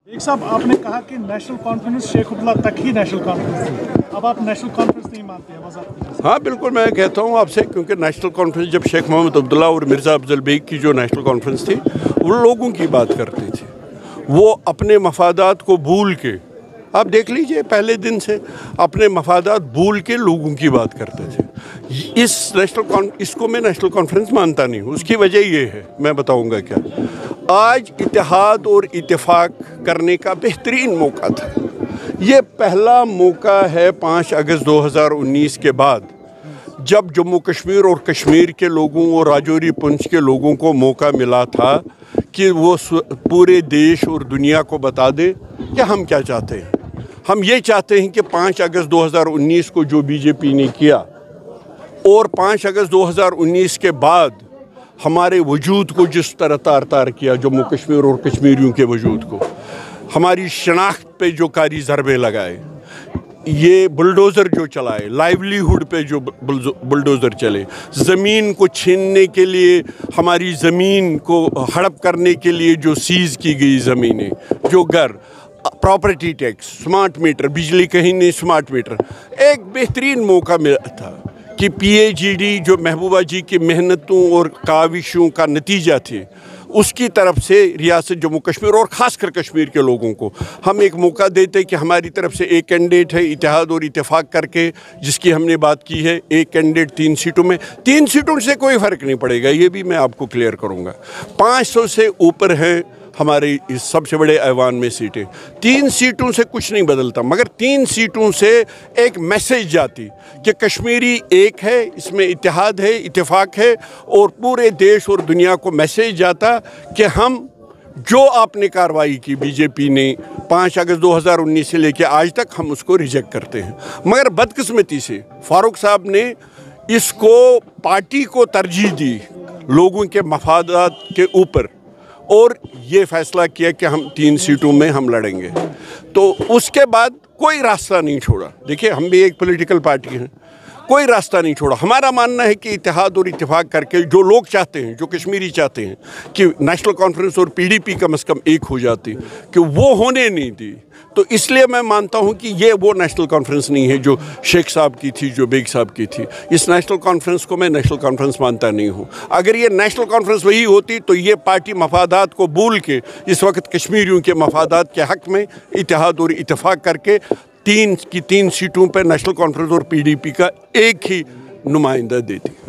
एक साहब, आपने कहा कि नेशनल कॉन्फ्रेंस शेख अब्दुल्ला तक ही नेशनल कॉन्फ्रेंस थी, अब आप नेशनल कॉन्फ्रेंस नहीं मानते हैं? वजह? हाँ बिल्कुल, मैं कहता हूँ आपसे, क्योंकि नेशनल कॉन्फ्रेंस जब शेख मोहम्मद अब्दुल्ला और मिर्ज़ा अफजल बेग की जो नेशनल कॉन्फ्रेंस थी, वो लोगों की बात करती थी। वो अपने मफादात को भूल के, आप देख लीजिए, पहले दिन से अपने मफादात भूल के लोगों की बात करते थे। इसको मैं नेशनल कॉन्फ्रेंस मानता नहीं हूँ। उसकी वजह ये है, मैं बताऊँगा क्या। आज इत्तेहाद और इत्तेफाक करने का बेहतरीन मौका था। ये पहला मौका है 5 अगस्त 2019 के बाद, जब जम्मू कश्मीर और कश्मीर के लोगों और राजौरी पुंछ के लोगों को मौका मिला था कि वो पूरे देश और दुनिया को बता दे कि हम क्या चाहते हैं। हम ये चाहते हैं कि 5 अगस्त 2019 को जो बीजेपी ने किया और 5 अगस्त 2019 के बाद हमारे वजूद को जिस तरह तार तार किया, जम्मू कश्मीर और कश्मीरियों के वजूद को, हमारी शनाख्त पे जो कारी ज़रबे लगाए, ये बुलडोज़र जो चलाए, लाइवलीहुड पे जो बुलडोज़र चले, ज़मीन को छीनने के लिए, हमारी ज़मीन को हड़प करने के लिए जो सीज़ की गई ज़मीनें, जो घर, प्रॉपर्टी टैक्स, स्मार्ट मीटर, बिजली कहीं नहीं, स्मार्ट मीटर, एक बेहतरीन मौका मिला था कि PAGD जो महबूबा जी की मेहनतों और काविशों का नतीजा थे, उसकी तरफ से रियासत जम्मू कश्मीर और ख़ासकर कश्मीर के लोगों को हम एक मौका देते कि हमारी तरफ से एक कैंडिडेट है, इत्तेहाद और इत्तेफाक करके, जिसकी हमने बात की है, एक कैंडिडेट 3 सीटों में, 3 सीटों से कोई फ़र्क नहीं पड़ेगा, ये भी मैं आपको क्लियर करूँगा। 500 से ऊपर हैं हमारे इस सबसे बड़े ऐवान में सीटें, 3 सीटों से कुछ नहीं बदलता, मगर 3 सीटों से एक मैसेज जाती कि कश्मीरी एक है, इसमें इत्तेहाद है, इत्तेफाक है, और पूरे देश और दुनिया को मैसेज जाता कि हम जो आपने कार्रवाई की बीजेपी ने 5 अगस्त 2019 से लेकर आज तक, हम उसको रिजेक्ट करते हैं। मगर बदकिस्मती से फारूक साहब ने इसको पार्टी को तरजीह दी लोगों के मफादात के ऊपर, और ये फैसला किया कि हम 3 सीटों में हम लड़ेंगे। तो उसके बाद कोई रास्ता नहीं छोड़ा। देखिए, हम भी एक पॉलिटिकल पार्टी हैं, कोई रास्ता नहीं छोड़ा। हमारा मानना है कि इत्तेहाद और इत्तेफाक करके जो लोग चाहते हैं, जो कश्मीरी चाहते हैं कि नेशनल कॉन्फ्रेंस और PDP कम से कम एक हो जाती, कि वो होने नहीं दी। तो इसलिए मैं मानता हूं कि ये वो नेशनल कॉन्फ्रेंस नहीं है जो शेख साहब की थी, जो बेग साहब की थी। इस नेशनल कॉन्फ्रेंस को मैं नेशनल कॉन्फ्रेंस मानता नहीं हूं। अगर ये नेशनल कॉन्फ्रेंस वही होती तो ये पार्टी मफादात को भूल के इस वक्त कश्मीरियों के मफादात के हक़ में इत्तेहाद और इत्तेफाक करके 3 सीटों पर नेशनल कॉन्फ्रेंस और PDP का एक ही नुमाइंदा देती।